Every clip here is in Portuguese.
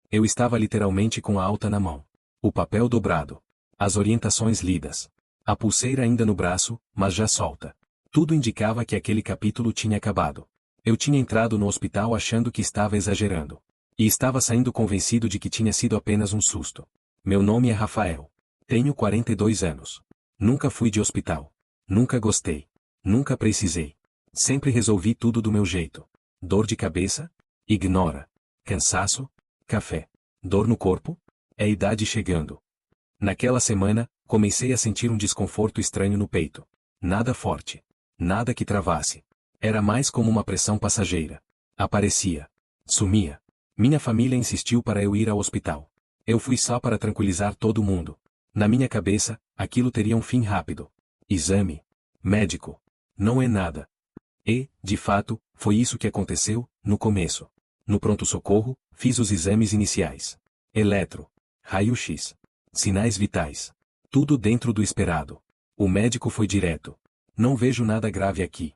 Eu estava literalmente com a alta na mão. O papel dobrado. As orientações lidas. A pulseira ainda no braço, mas já solta. Tudo indicava que aquele capítulo tinha acabado. Eu tinha entrado no hospital achando que estava exagerando. E estava saindo convencido de que tinha sido apenas um susto. Meu nome é Rafael. Tenho 42 anos. Nunca fui de hospital. Nunca gostei. Nunca precisei. Sempre resolvi tudo do meu jeito. Dor de cabeça? Ignora. Cansaço? Café. Dor no corpo? É idade chegando. Naquela semana, comecei a sentir um desconforto estranho no peito. Nada forte. Nada que travasse. Era mais como uma pressão passageira. Aparecia. Sumia. Minha família insistiu para eu ir ao hospital. Eu fui só para tranquilizar todo mundo. Na minha cabeça, aquilo teria um fim rápido. Exame. Médico. Não é nada. E, de fato, foi isso que aconteceu, no começo. No pronto-socorro, fiz os exames iniciais. Eletro. Raio-X. Sinais vitais. Tudo dentro do esperado. O médico foi direto. Não vejo nada grave aqui.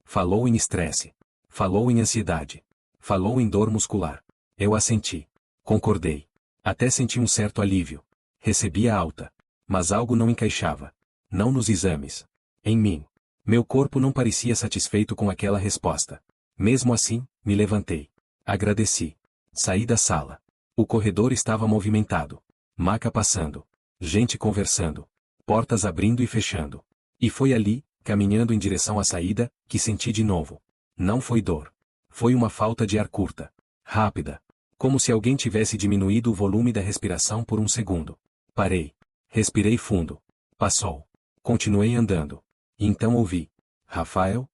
Falou em estresse. Falou em ansiedade. Falou em dor muscular. Eu assenti. Concordei. Até senti um certo alívio. Recebi a alta. Mas algo não encaixava. Não nos exames. Em mim. Meu corpo não parecia satisfeito com aquela resposta. Mesmo assim, me levantei. Agradeci. Saí da sala. O corredor estava movimentado. Maca passando. Gente conversando. Portas abrindo e fechando. E foi ali, caminhando em direção à saída, que senti de novo. Não foi dor. Foi uma falta de ar curta. Rápida. Como se alguém tivesse diminuído o volume da respiração por um segundo. Parei. Respirei fundo. Passou. Continuei andando. Então ouvi. Rafael?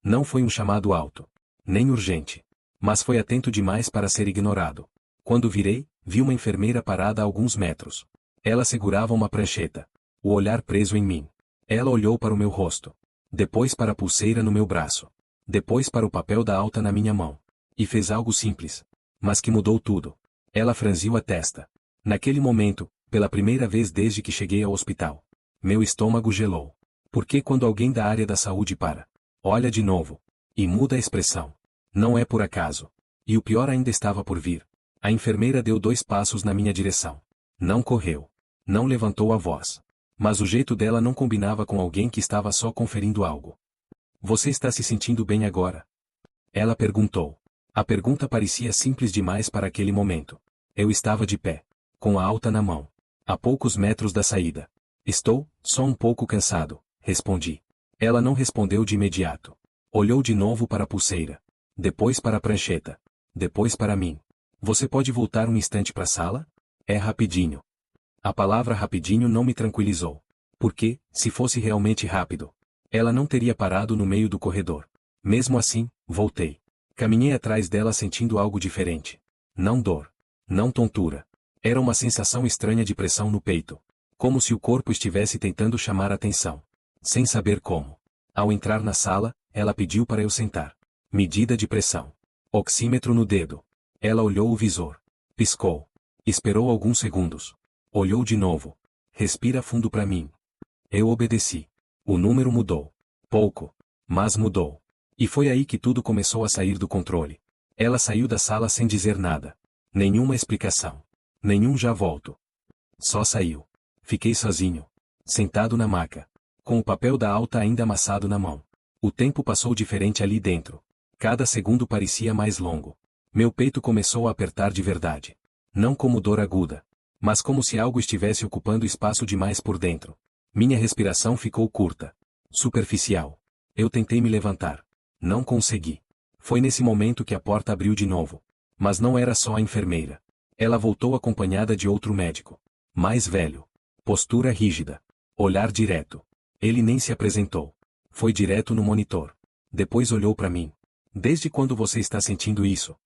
Não foi um chamado alto. Nem urgente. Mas foi atento demais para ser ignorado. Quando virei, vi uma enfermeira parada a alguns metros. Ela segurava uma prancheta. O olhar preso em mim. Ela olhou para o meu rosto. Depois para a pulseira no meu braço. Depois para o papel da alta na minha mão. E fez algo simples. Mas que mudou tudo. Ela franziu a testa. Naquele momento, pela primeira vez desde que cheguei ao hospital. Meu estômago gelou. Porque quando alguém da área da saúde para, olha de novo. E muda a expressão. Não é por acaso. E o pior ainda estava por vir. A enfermeira deu 2 passos na minha direção. Não correu. Não levantou a voz. Mas o jeito dela não combinava com alguém que estava só conferindo algo. Você está se sentindo bem agora? Ela perguntou. A pergunta parecia simples demais para aquele momento. Eu estava de pé. Com a alta na mão. A poucos metros da saída. Estou, só um pouco cansado, respondi. Ela não respondeu de imediato. Olhou de novo para a pulseira. Depois para a prancheta. Depois para mim. Você pode voltar um instante para a sala? É rapidinho. A palavra rapidinho não me tranquilizou. Porque, se fosse realmente rápido, ela não teria parado no meio do corredor. Mesmo assim, voltei. Caminhei atrás dela sentindo algo diferente. Não dor. Não tontura. Era uma sensação estranha de pressão no peito. Como se o corpo estivesse tentando chamar atenção. Sem saber como. Ao entrar na sala, ela pediu para eu sentar. Medida de pressão. Oxímetro no dedo. Ela olhou o visor. Piscou. Esperou alguns segundos. Olhou de novo. Respira fundo para mim. Eu obedeci. O número mudou. Pouco. Mas mudou. E foi aí que tudo começou a sair do controle. Ela saiu da sala sem dizer nada. Nenhuma explicação. Nenhum já volto. Só saiu. Fiquei sozinho. Sentado na maca. Com o papel da alta ainda amassado na mão. O tempo passou diferente ali dentro. Cada segundo parecia mais longo. Meu peito começou a apertar de verdade. Não como dor aguda. Mas como se algo estivesse ocupando espaço demais por dentro. Minha respiração ficou curta. Superficial. Eu tentei me levantar. Não consegui. Foi nesse momento que a porta abriu de novo. Mas não era só a enfermeira. Ela voltou acompanhada de outro médico. Mais velho. Postura rígida. Olhar direto. Ele nem se apresentou. Foi direto no monitor. Depois olhou para mim. Desde quando você está sentindo isso?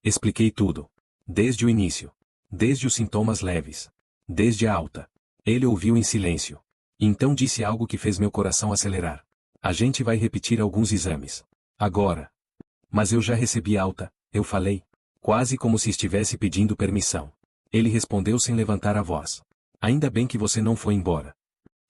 Expliquei tudo. Desde o início. Desde os sintomas leves. Desde a alta. Ele ouviu em silêncio. Então disse algo que fez meu coração acelerar. A gente vai repetir alguns exames. Agora. Mas eu já recebi alta, eu falei. Quase como se estivesse pedindo permissão. Ele respondeu sem levantar a voz. Ainda bem que você não foi embora.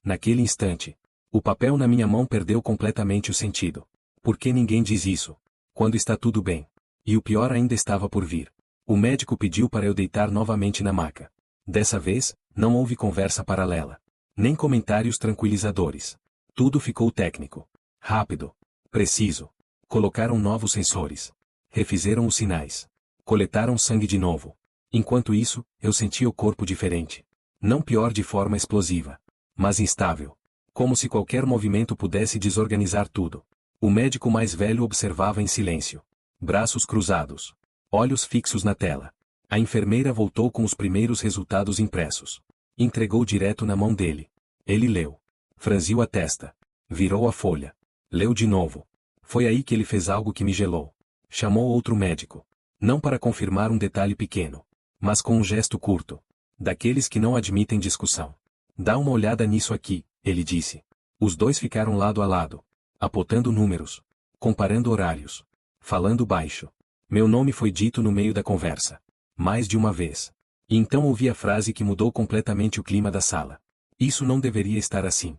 Naquele instante, o papel na minha mão perdeu completamente o sentido. Por que ninguém diz isso? Quando está tudo bem. E o pior ainda estava por vir. O médico pediu para eu deitar novamente na maca. Dessa vez, não houve conversa paralela. Nem comentários tranquilizadores. Tudo ficou técnico. Rápido. Preciso. Colocaram novos sensores. Refizeram os sinais. Coletaram sangue de novo. Enquanto isso, eu sentia o corpo diferente. Não pior de forma explosiva, mas instável. Como se qualquer movimento pudesse desorganizar tudo. O médico mais velho observava em silêncio. Braços cruzados. Olhos fixos na tela. A enfermeira voltou com os primeiros resultados impressos. Entregou direto na mão dele. Ele leu. Franziu a testa. Virou a folha. Leu de novo. Foi aí que ele fez algo que me gelou. Chamou outro médico. Não para confirmar um detalhe pequeno, mas com um gesto curto. Daqueles que não admitem discussão. Dá uma olhada nisso aqui, ele disse. Os dois ficaram lado a lado. Apontando números. Comparando horários. Falando baixo. Meu nome foi dito no meio da conversa. Mais de uma vez. E então ouvi a frase que mudou completamente o clima da sala. Isso não deveria estar assim.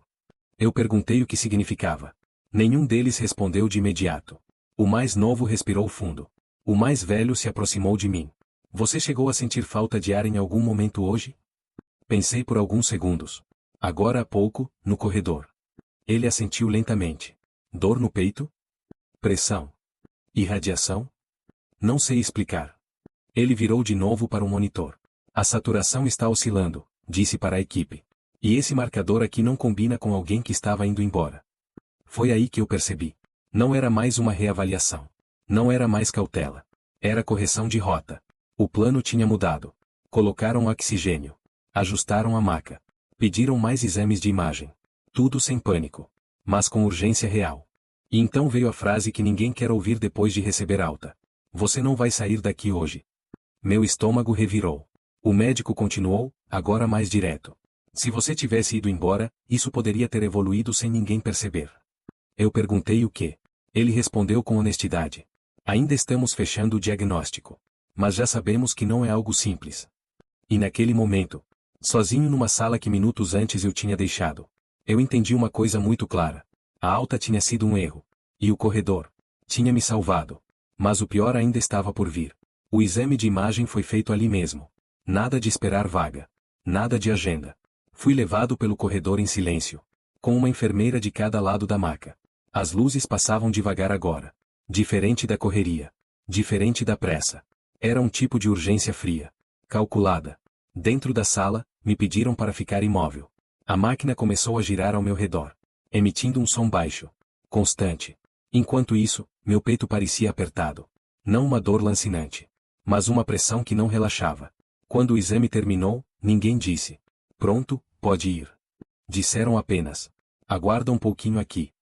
Eu perguntei o que significava. Nenhum deles respondeu de imediato. O mais novo respirou fundo. O mais velho se aproximou de mim. Você chegou a sentir falta de ar em algum momento hoje? Pensei por alguns segundos. Agora há pouco, no corredor. Ele assentiu lentamente. Dor no peito? Pressão? Irradiação? Não sei explicar. Ele virou de novo para o monitor. A saturação está oscilando, disse para a equipe. E esse marcador aqui não combina com alguém que estava indo embora. Foi aí que eu percebi. Não era mais uma reavaliação. Não era mais cautela. Era correção de rota. O plano tinha mudado. Colocaram oxigênio. Ajustaram a maca. Pediram mais exames de imagem. Tudo sem pânico. Mas com urgência real. E então veio a frase que ninguém quer ouvir depois de receber alta. Você não vai sair daqui hoje. Meu estômago revirou. O médico continuou, agora mais direto. Se você tivesse ido embora, isso poderia ter evoluído sem ninguém perceber. Eu perguntei o quê? Ele respondeu com honestidade. Ainda estamos fechando o diagnóstico. Mas já sabemos que não é algo simples. E naquele momento, sozinho numa sala que minutos antes eu tinha deixado, eu entendi uma coisa muito clara. A alta tinha sido um erro. E o corredor tinha me salvado. Mas o pior ainda estava por vir. O exame de imagem foi feito ali mesmo. Nada de esperar vaga. Nada de agenda. Fui levado pelo corredor em silêncio. Com uma enfermeira de cada lado da maca. As luzes passavam devagar agora. Diferente da correria. Diferente da pressa. Era um tipo de urgência fria. Calculada. Dentro da sala, me pediram para ficar imóvel. A máquina começou a girar ao meu redor. Emitindo um som baixo. Constante. Enquanto isso, meu peito parecia apertado. Não uma dor lancinante. Mas uma pressão que não relaxava. Quando o exame terminou, ninguém disse. Pronto, pode ir. Disseram apenas. Aguarda um pouquinho aqui.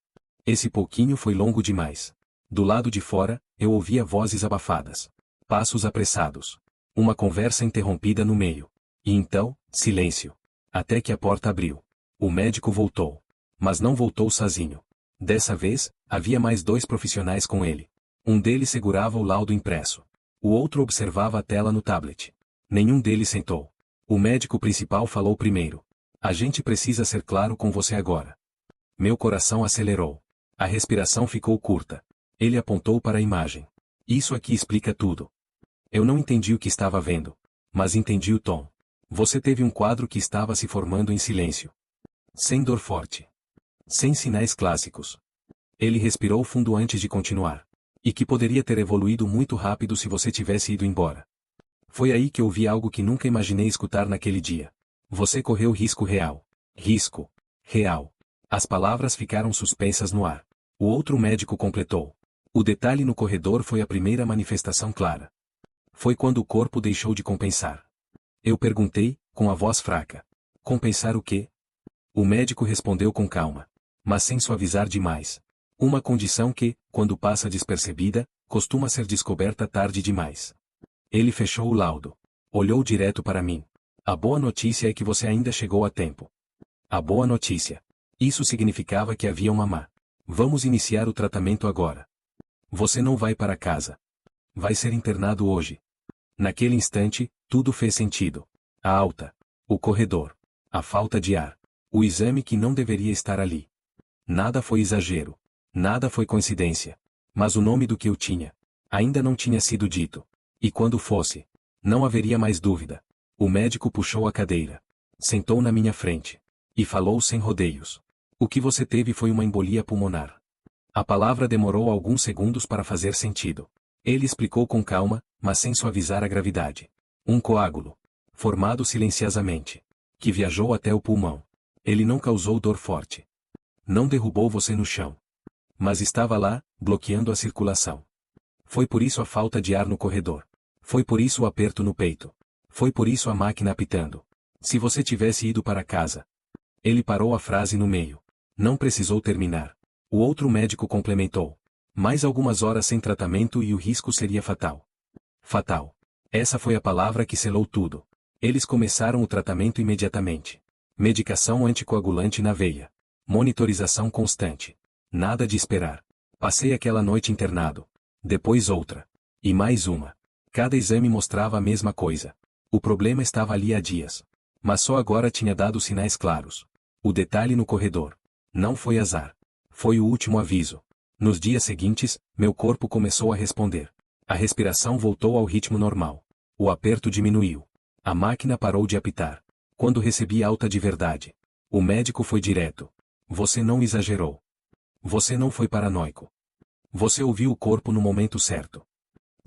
Esse pouquinho foi longo demais. Do lado de fora, eu ouvia vozes abafadas. Passos apressados. Uma conversa interrompida no meio. E então, silêncio. Até que a porta abriu. O médico voltou. Mas não voltou sozinho. Dessa vez, havia mais dois profissionais com ele. Um deles segurava o laudo impresso. O outro observava a tela no tablet. Nenhum deles sentou. O médico principal falou primeiro. A gente precisa ser claro com você agora. Meu coração acelerou. A respiração ficou curta. Ele apontou para a imagem. Isso aqui explica tudo. Eu não entendi o que estava vendo. Mas entendi o tom. Você teve um quadro que estava se formando em silêncio. Sem dor forte. Sem sinais clássicos. Ele respirou fundo antes de continuar. E que poderia ter evoluído muito rápido se você tivesse ido embora. Foi aí que ouvi algo que nunca imaginei escutar naquele dia. Você correu risco real. Risco. Real. As palavras ficaram suspensas no ar. O outro médico completou. O detalhe no corredor foi a primeira manifestação clara. Foi quando o corpo deixou de compensar. Eu perguntei, com a voz fraca. Compensar o quê? O médico respondeu com calma. Mas sem suavizar demais. Uma condição que, quando passa despercebida, costuma ser descoberta tarde demais. Ele fechou o laudo. Olhou direto para mim. A boa notícia é que você ainda chegou a tempo. A boa notícia. Isso significava que havia uma má. Vamos iniciar o tratamento agora. Você não vai para casa. Vai ser internado hoje. Naquele instante, tudo fez sentido. A alta. O corredor. A falta de ar. O exame que não deveria estar ali. Nada foi exagero. Nada foi coincidência. Mas o nome do que eu tinha ainda não tinha sido dito. E quando fosse, Não haveria mais dúvida. O médico puxou a cadeira. Sentou na minha frente. E falou sem rodeios. O que você teve foi uma embolia pulmonar. A palavra demorou alguns segundos para fazer sentido. Ele explicou com calma, mas sem suavizar a gravidade. Um coágulo. Formado silenciosamente. Que viajou até o pulmão. Ele não causou dor forte. Não derrubou você no chão. Mas estava lá, bloqueando a circulação. Foi por isso a falta de ar no corredor. Foi por isso o aperto no peito. Foi por isso a máquina apitando. Se você tivesse ido para casa. Ele parou a frase no meio. Não precisou terminar. O outro médico complementou. Mais algumas horas sem tratamento e o risco seria fatal. Fatal. Essa foi a palavra que selou tudo. Eles começaram o tratamento imediatamente. Medicação anticoagulante na veia. Monitorização constante. Nada de esperar. Passei aquela noite internado. Depois outra. E mais uma. Cada exame mostrava a mesma coisa. O problema estava ali há dias. Mas só agora tinha dado sinais claros. O detalhe no corredor. Não foi azar. Foi o último aviso. Nos dias seguintes, meu corpo começou a responder. A respiração voltou ao ritmo normal. O aperto diminuiu. A máquina parou de apitar. Quando recebi alta de verdade. O médico foi direto. Você não exagerou. Você não foi paranoico. Você ouviu o corpo no momento certo.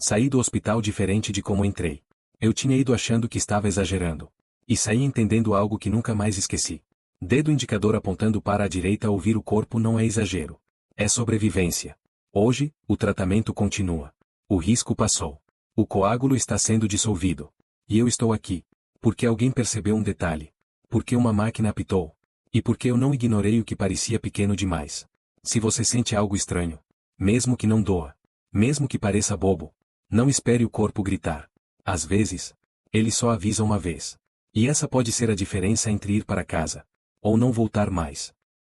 Saí do hospital diferente de como entrei. Eu tinha ido achando que estava exagerando. E saí entendendo algo que nunca mais esqueci. Dedo indicador apontando para a direita. Ouvir o corpo não é exagero. É sobrevivência. Hoje, o tratamento continua. O risco passou. O coágulo está sendo dissolvido. E eu estou aqui. Porque alguém percebeu um detalhe. Porque uma máquina apitou. E porque eu não ignorei o que parecia pequeno demais. Se você sente algo estranho, mesmo que não doa, mesmo que pareça bobo, não espere o corpo gritar. Às vezes, ele só avisa uma vez. E essa pode ser a diferença entre ir para casa ou não voltar mais.